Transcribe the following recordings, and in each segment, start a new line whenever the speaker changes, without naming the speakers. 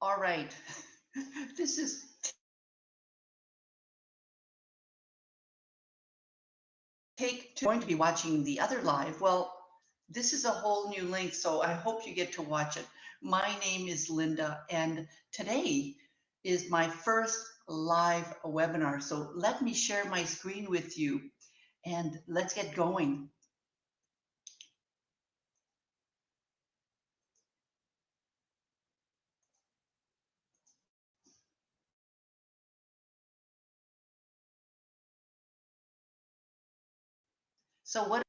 All right. This is take two. Going to be watching the other live. Well, this is a whole new link, so I hope you get to watch it. My name is Linda, and today is my first live webinar. So let me share my screen with you and let's get going. So what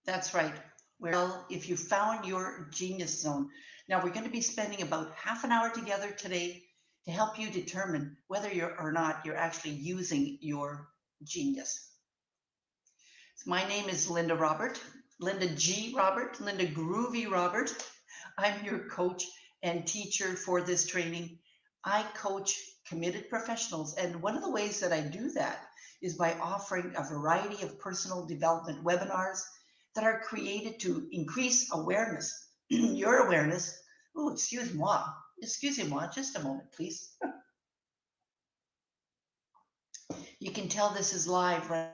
That's right. Well, if you found your genius zone. Now, we're going to be spending about half an hour together today to help you determine whether you're or not you're actually using your genius. So my name is Linda Robert, Linda G. Robert, Linda Groovy Robert. I'm your coach and teacher for this training. I coach committed professionals, and one of the ways that I do that is by offering a variety of personal development webinars that are created to increase awareness, your awareness. Oh, excusez moi, just a moment, please. You can tell this is live, right?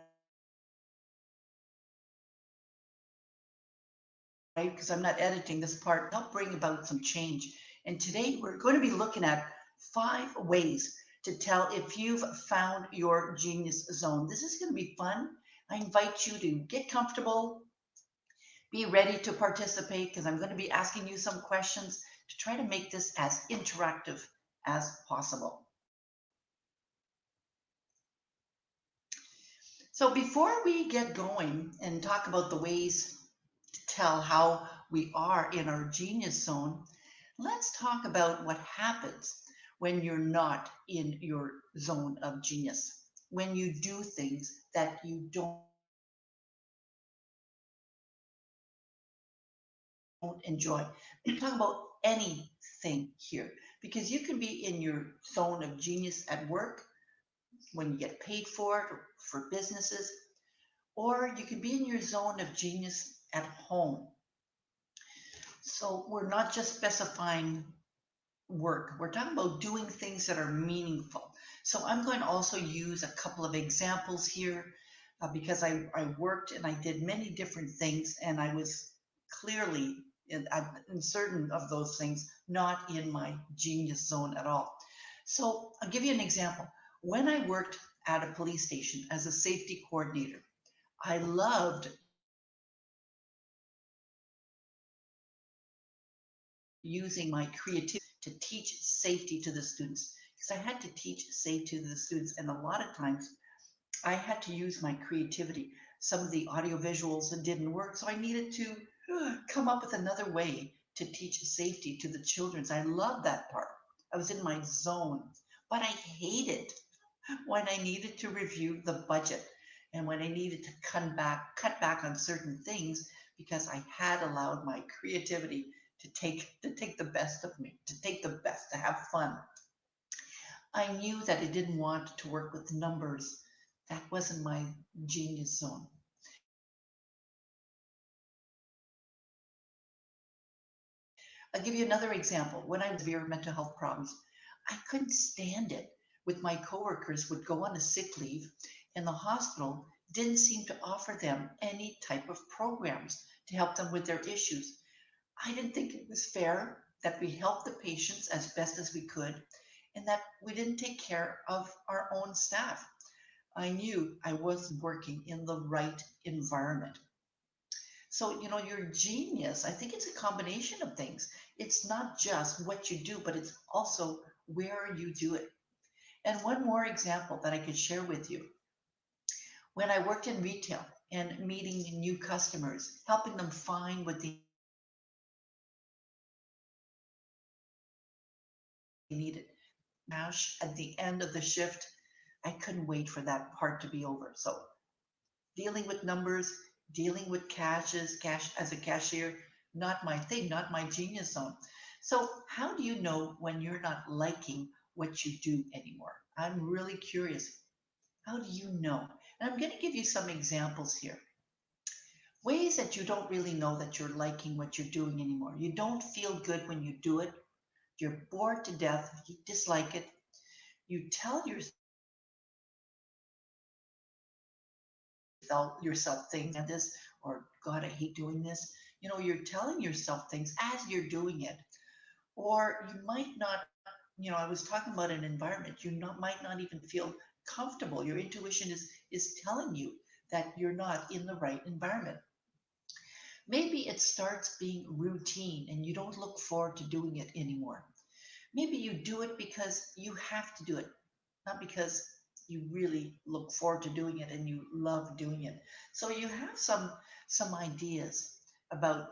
Because I'm not editing this part, help bring about some change. And today we're going to be looking at 5 ways to tell if you've found your genius zone. This is going to be fun. I invite you to get comfortable, be ready to participate because I'm going to be asking you some questions to try to make this as interactive as possible. So before we get going and talk about the ways to tell how we are in our genius zone, let's talk about what happens when you're not in your zone of genius, when you do things that you don't enjoy. Talk about anything here because you can be in your zone of genius at work when you get paid for it or for businesses, or you can be in your zone of genius at home. So we're not just specifying work. We're talking about doing things that are meaningful. So I'm going to also use a couple of examples here because I worked and I did many different things, and I was clearly in certain of those things not in my genius zone at all. So I'll give you an example. When I worked at a police station as a safety coordinator, I loved using my creativity to teach safety to the students because I had to teach safety to the students, and a lot of times I had to use my creativity. Some of the audio visuals didn't work, so I needed to come up with another way to teach safety to the children. I love that part. I was in my zone, but I hated when I needed to review the budget and when I needed to cut back on certain things because I had allowed my creativity to take the best of me, to take the best, to have fun. I knew that I didn't want to work with numbers. That wasn't my genius zone. I'll give you another example. When I was severe mental health problems, I couldn't stand it with my coworkers would go on a sick leave and the hospital didn't seem to offer them any type of programs to help them with their issues. I didn't think it was fair that we helped the patients as best as we could and that we didn't take care of our own staff. I knew I wasn't working in the right environment. So, your genius, I think it's a combination of things. It's not just what you do, but it's also where you do it. And one more example that I could share with you. When I worked in retail and meeting new customers, helping them find what they needed. Cash at the end of the shift, I couldn't wait for that part to be over. So dealing with numbers, dealing with cash as a cashier, not my thing, not my genius zone. So, how do you know when you're not liking what you do anymore? I'm really curious. How do you know? And I'm going to give you some examples here. Ways that you don't really know that you're liking what you're doing anymore. You don't feel good when you do it. You're bored to death. You dislike it. You tell yourself things and this, or God, I hate doing this. You're telling yourself things as you're doing it. Or you might not, I was talking about an environment. Might not even feel comfortable. Your intuition is telling you that you're not in the right environment. Maybe it starts being routine and you don't look forward to doing it anymore. Maybe you do it because you have to do it, not because you really look forward to doing it and you love doing it. So you have some ideas about,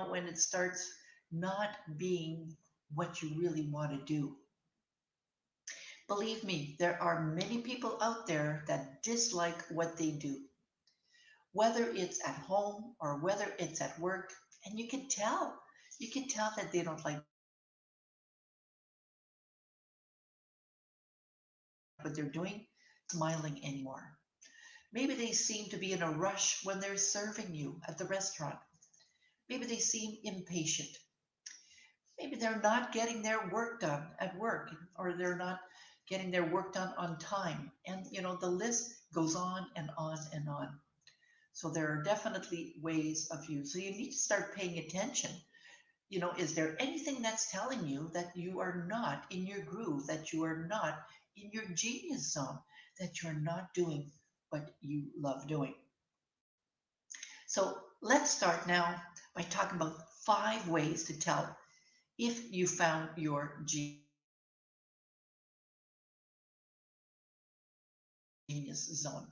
when it starts not being what you really want to do. Believe me, there are many people out there that dislike what they do, whether it's at home or whether it's at work, and you can tell. You can tell that they don't like what they're doing, smiling anymore. Maybe they seem to be in a rush when they're serving you at the restaurant. Maybe they seem impatient. Maybe they're not getting their work done at work, or they're not getting their work done on time. And, the list goes on and on and on. So there are definitely ways of you. So you need to start paying attention. Is there anything that's telling you that you are not in your groove, that you are not in your genius zone, that you're not doing what you love doing? So let's start now by talking about 5 ways to tell if you found your genius zone.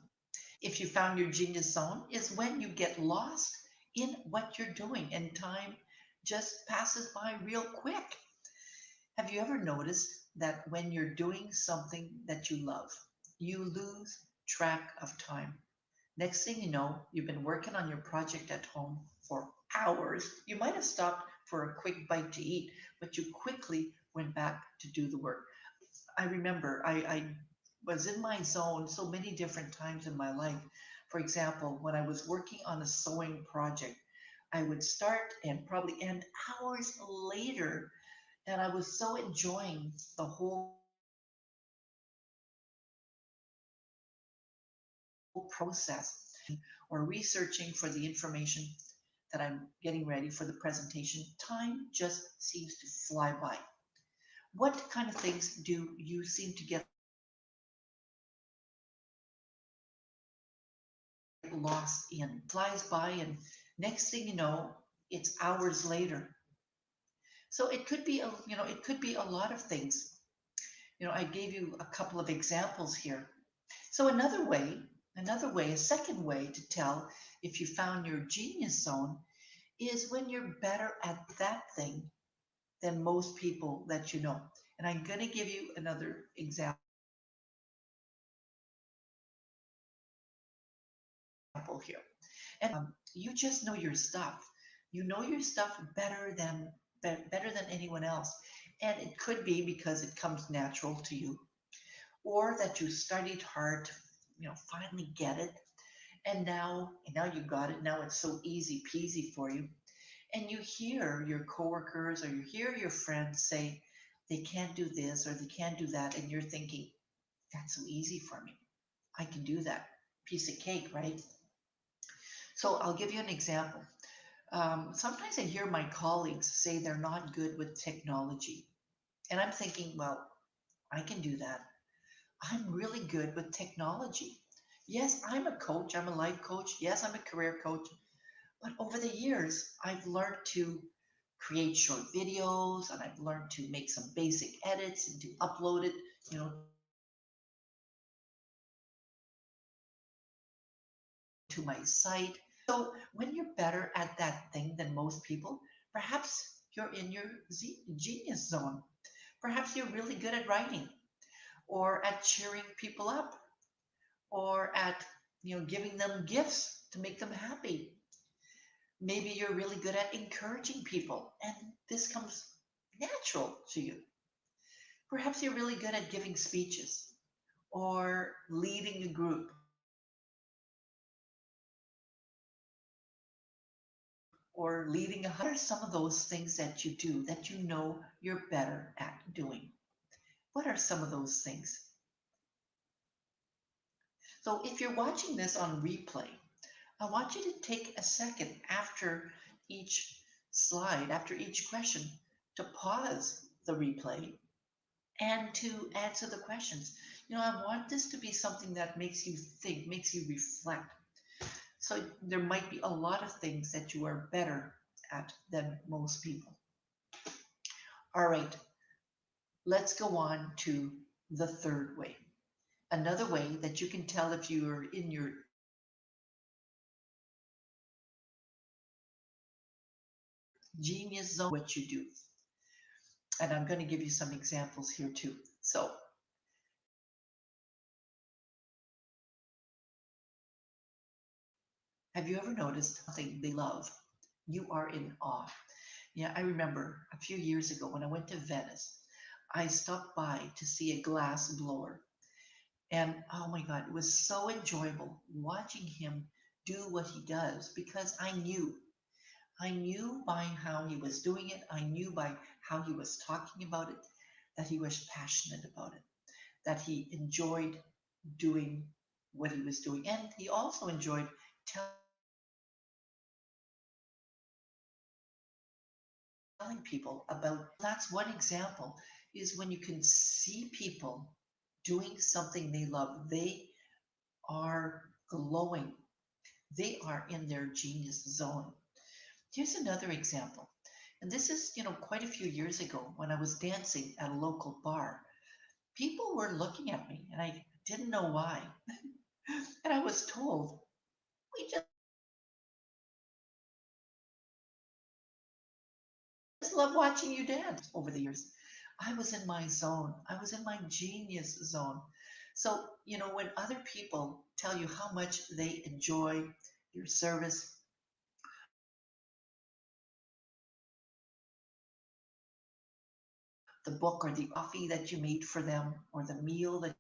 If you found your genius zone is when you get lost in what you're doing and time just passes by real quick. Have you ever noticed that when you're doing something that you love, you lose track of time? Next thing you know, you've been working on your project at home for hours. You might have stopped for a quick bite to eat, but you quickly went back to do the work. I remember I was in my zone so many different times in my life. For example, when I was working on a sewing project, I would start and probably end hours later, and I was so enjoying the whole process, or researching for the information that I'm getting ready for the presentation. Time just seems to fly by. What kind of things do you seem to get lost in? Flies by, and next thing you know, it's hours later. So it could be it could be a lot of things. I gave you a couple of examples here. So a second way to tell if you found your genius zone is when you're better at that thing than most people that you know. And I'm going to give you another example here. And you just know your stuff. You know your stuff better than anyone else. And it could be because it comes natural to you, or that you studied hard to, finally get it. And now you got it. Now it's so easy peasy for you. And you hear your coworkers or you hear your friends say they can't do this or they can't do that, and you're thinking, that's so easy for me. I can do that. Piece of cake, right? So I'll give you an example. Sometimes I hear my colleagues say they're not good with technology. And I'm thinking, well, I can do that. I'm really good with technology. Yes, I'm a coach. I'm a life coach. Yes, I'm a career coach. But over the years, I've learned to create short videos, and I've learned to make some basic edits and to upload it, you know, to my site. So when you're better at that thing than most people, perhaps you're in your genius zone. Perhaps you're really good at writing, or at cheering people up, or at giving them gifts to make them happy. Maybe you're really good at encouraging people, and this comes natural to you. Perhaps you're really good at giving speeches or leading a group or leading a. What are some of those things that you do that you know you're better at doing? What are some of those things? So if you're watching this on replay, I want you to take a second after each slide, after each question, to pause the replay and to answer the questions. I want this to be something that makes you think, makes you reflect. So there might be a lot of things that you are better at than most people. All right, let's go on to the third way. Another way that you can tell if you are in your genius zone, what you do. And I'm going to give you some examples here too. So, have you ever noticed something they love? You are in awe. Yeah, I remember a few years ago when I went to Venice, I stopped by to see a glass blower. And oh my God, it was so enjoyable watching him do what he does because I knew by how he was doing it, I knew by how he was talking about it, that he was passionate about it, that he enjoyed doing what he was doing. And he also enjoyed telling people about. That's one example, is when you can see people doing something they love. They are glowing. They are in their genius zone. Here's another example. And this is, quite a few years ago when I was dancing at a local bar. People were looking at me and I didn't know why. And I was told, we just love watching you dance. Over the years, I was in my zone. I was in my genius zone. So, when other people tell you how much they enjoy your service, the book or the coffee that you made for them, or the meal that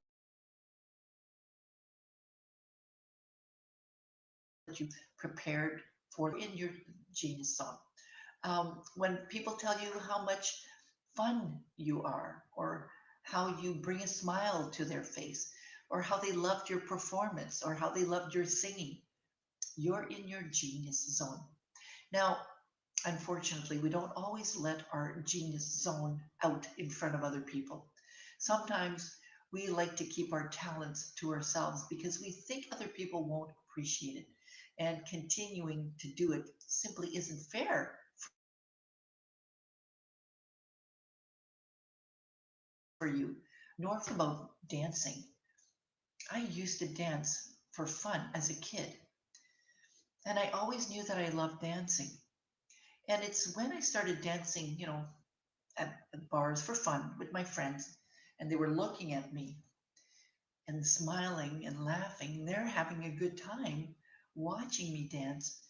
you prepared for in your genius zone. When people tell you how much fun you are, or how you bring a smile to their face, or how they loved your performance, or how they loved your singing, you're in your genius zone. Now, unfortunately, we don't always let our genius zone out in front of other people. Sometimes we like to keep our talents to ourselves because we think other people won't appreciate it. And continuing to do it simply isn't fair for you, nor about dancing. I used to dance for fun as a kid, and I always knew that I loved dancing. And it's when I started dancing, at bars for fun with my friends, and they were looking at me and smiling and laughing, and they're having a good time watching me dance.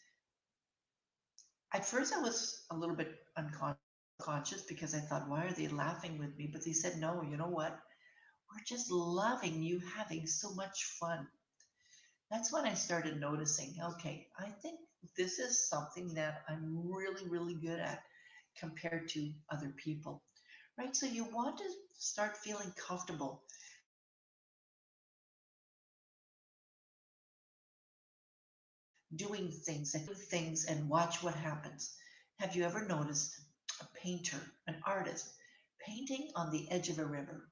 At first, I was a little bit unconscious because I thought, why are they laughing with me? But they said, no, you know what? We're just loving you having so much fun. That's when I started noticing, okay, I think this is something that I'm really, really good at compared to other people, right? So you want to start feeling comfortable doing things and watch what happens. Have you ever noticed a painter, an artist, painting on the edge of a river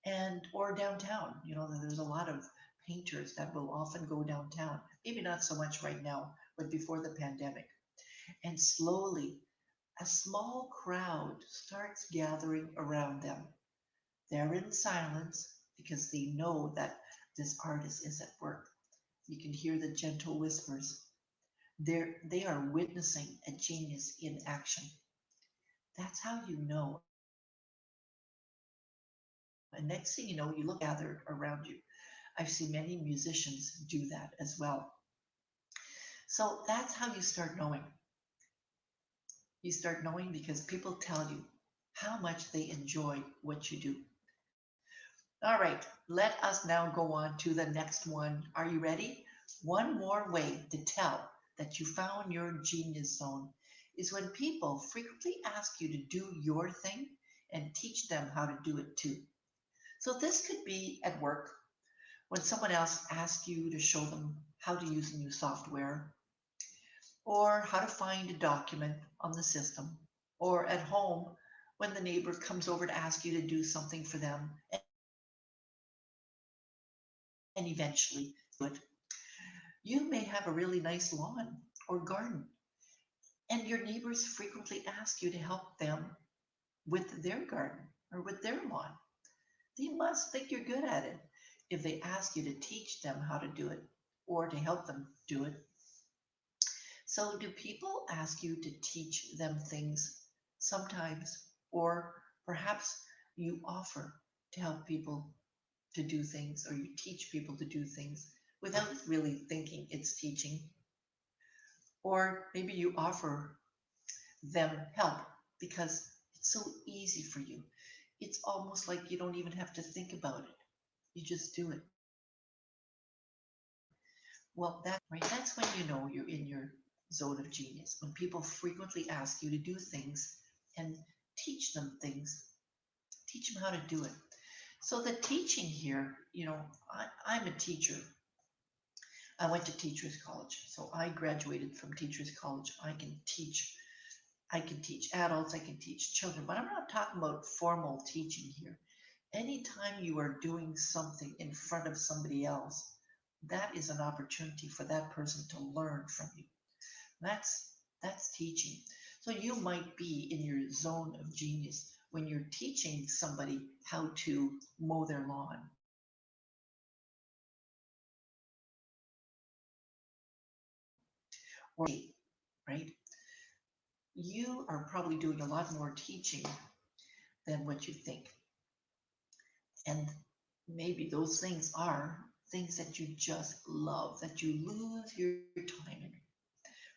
and or downtown? There's a lot of painters that will often go downtown. Maybe not so much right now, but before the pandemic. And slowly, a small crowd starts gathering around them. They're in silence because they know that this artist is at work. You can hear the gentle whispers. They are witnessing a genius in action. That's how you know. And next thing you know, you look gathered around you. I've seen many musicians do that as well. So that's how you start knowing. You start knowing because people tell you. how much they enjoy what you do. All right, let us now go on to the next one. Are you ready? One more way to tell that you found your genius zone is when people frequently ask you to do your thing and teach them how to do it too. So this could be at work when someone else asks you to show them how to use a new software or how to find a document on the system, or at home when the neighbor comes over to ask you to do something for them and eventually do it. You may have a really nice lawn or garden, and your neighbors frequently ask you to help them with their garden or with their lawn. They must think you're good at it if they ask you to teach them how to do it or to help them do it. So, do people ask you to teach them things sometimes, or perhaps you offer to help people to do things, or you teach people to do things without really thinking it's teaching? Or maybe you offer them help because it's so easy for you. It's almost like you don't even have to think about it. You just do it. Well, right. That's when you know you're in your zone of genius. When people frequently ask you to do things and teach them things, teach them how to do it. So the teaching here, I'm a teacher. I went to teachers college. So I graduated from teachers college. I can teach adults, I can teach children, but I'm not talking about formal teaching here. Anytime you are doing something in front of somebody else, that is an opportunity for that person to learn from you. That's that's teaching. So you might be in your zone of genius when you're teaching somebody how to mow their lawn, or right? You are probably doing a lot more teaching than what you think. And maybe those things are things that you just love, that you lose your time in.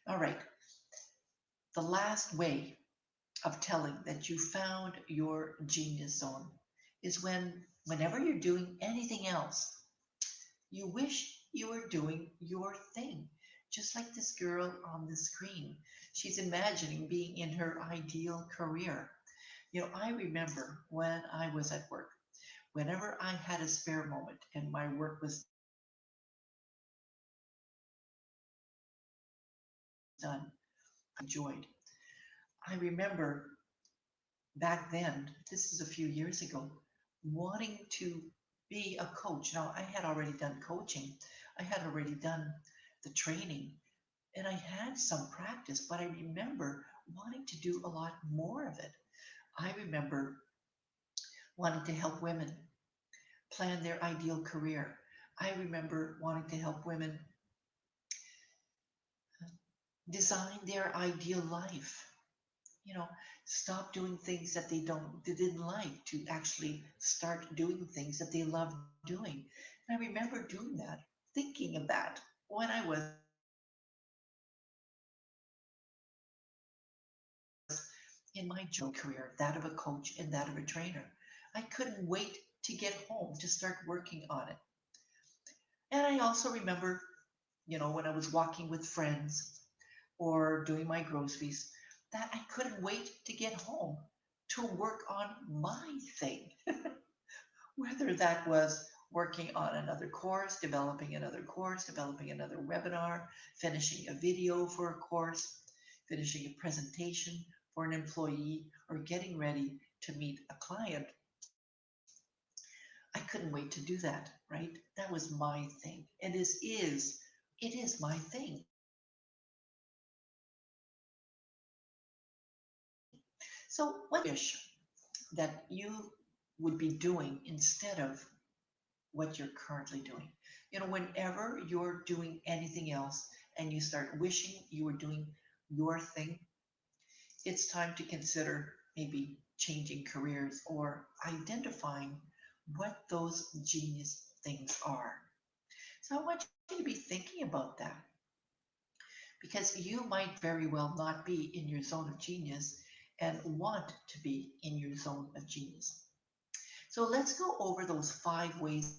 All right. The last way of telling that you found your genius zone is whenever you're doing anything else, you wish you were doing your thing. Just like this girl on the screen. She's imagining being in her ideal career. I remember when I was at work, whenever I had a spare moment and my work was done, I enjoyed. I remember back then, this is a few years ago, wanting to be a coach. Now, I had already done coaching, I had already done the training, and I had some practice, but I remember wanting to do a lot more of it. I remember wanting to help women plan their ideal career. I remember wanting to help women design their ideal life. you know Stop doing things that they didn't like to actually start doing things that they love doing. And I remember doing that, thinking of that when I was in my job career, that of a coach and that of a trainer. I couldn't wait to get home to start working on it. And I also remember, when I was walking with friends or doing my groceries, that I couldn't wait to get home to work on my thing. Whether that was working on another course, developing another webinar, finishing a video for a course, finishing a presentation for an employee, or getting ready to meet a client. I couldn't wait to do that, right? That was my thing. And it is my thing. So what do you wish that you would be doing instead of what you're currently doing? Whenever you're doing anything else and you start wishing you were doing your thing, it's time to consider maybe changing careers or identifying what those genius things are. So I want you to be thinking about that, because you might very well not be in your zone of genius and want to be in your zone of genius. So let's go over those 5 ways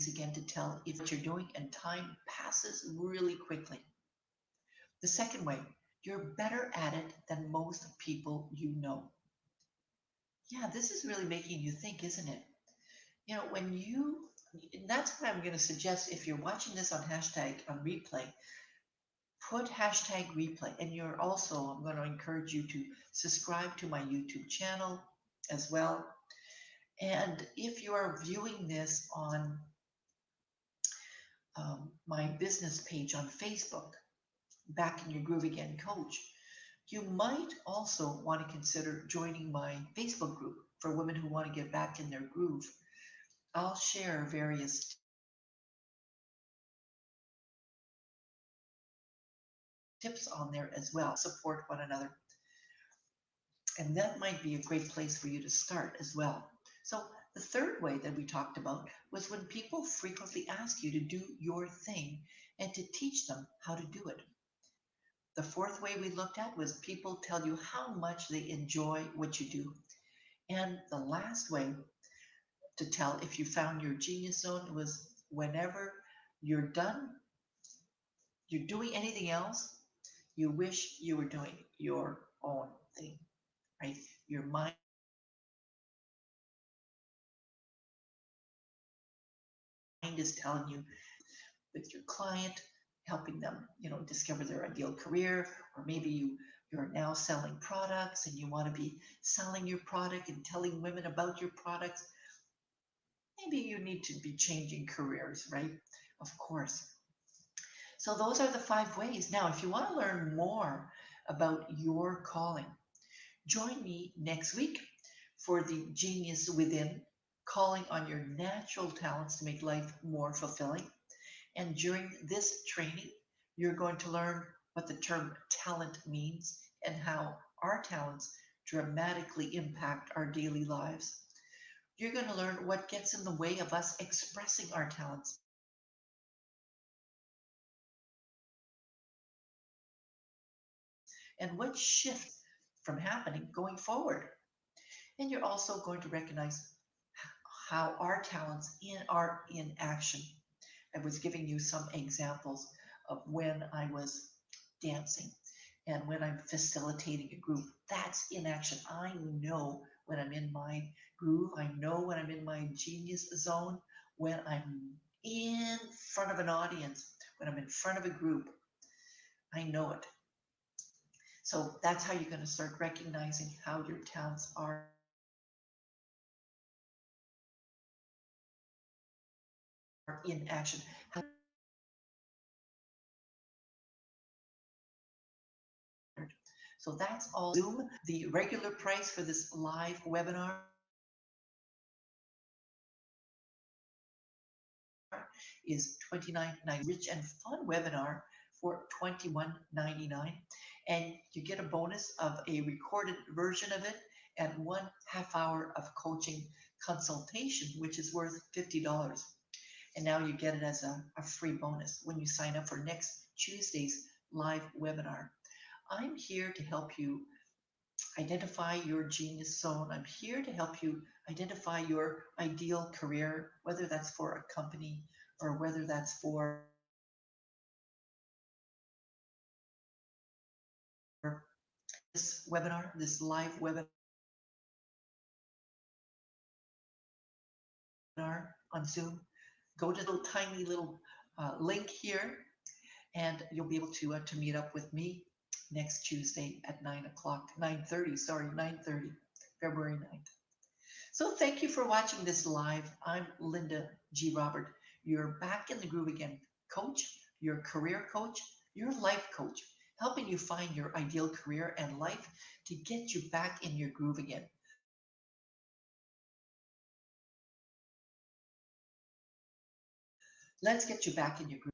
again to tell if what you're doing and time passes really quickly. The second way, you're better at it than most people you know. Yeah, this is really making you think, isn't it? When that's what I'm going to suggest if you're watching this on hashtag on replay, put hashtag replay. And I'm going to encourage you to subscribe to my YouTube channel as well. And if you are viewing this on my business page on Facebook, Back in Your Groove Again Coach, you might also want to consider joining my Facebook group for women who want to get back in their groove. I'll share various tips on there as well. And support one another. And that might be a great place for you to start as well. So, the third way that we talked about was when people frequently ask you to do your thing and to teach them how to do it. The fourth way we looked at was people tell you how much they enjoy what you do. And the last way to tell if you found your genius zone was whenever you're done, you're doing anything else, you wish you were doing your own thing, right? Your mind is telling you that you want to be with your client, helping them, discover their ideal career, or maybe you're now selling products and you want to be selling your product and telling women about your products. Maybe you need to be changing careers, right? Of course. So those are the 5 ways. Now, if you want to learn more about your calling, join me next week for the Genius Within, calling on your natural talents to make life more fulfilling. And during this training, you're going to learn what the term talent means and how our talents dramatically impact our daily lives. You're going to learn what gets in the way of us expressing our talents and what shifts from happening going forward. And you're also going to recognize how our talents are in action. I was giving you some examples of when I was dancing and when I'm facilitating a group. That's in action. I know when I'm in my groove. I know when I'm in my genius zone, when I'm in front of an audience, when I'm in front of a group. I know it. So that's how you're going to start recognizing how your talents are in action. How you can honored. So that's all Zoom. The regular price for this live webinar is $29.99. This rich and fun webinar for $21.99. And you get a bonus of a recorded version of it and 1/2 hour of coaching consultation, which is worth $50. And now you get it as a free bonus when you sign up for next Tuesday's live webinar. I'm here to help you identify your genius zone. I'm here to help you identify your ideal career, whether that's for a company or whether that's for this webinar, this live webinar on Zoom. Go to the little tiny little link here, and you'll be able to meet up with me next Tuesday at 9 o'clock, 9:30. Sorry, 9:30, February 9th. So thank you for watching this live. I'm Linda G. Robert, your Back in the Groove Again coach, your career coach, your life coach, helping you find your ideal career and life to get you back in your groove again. Let's get you back in your groove. Let's get you back in your groove.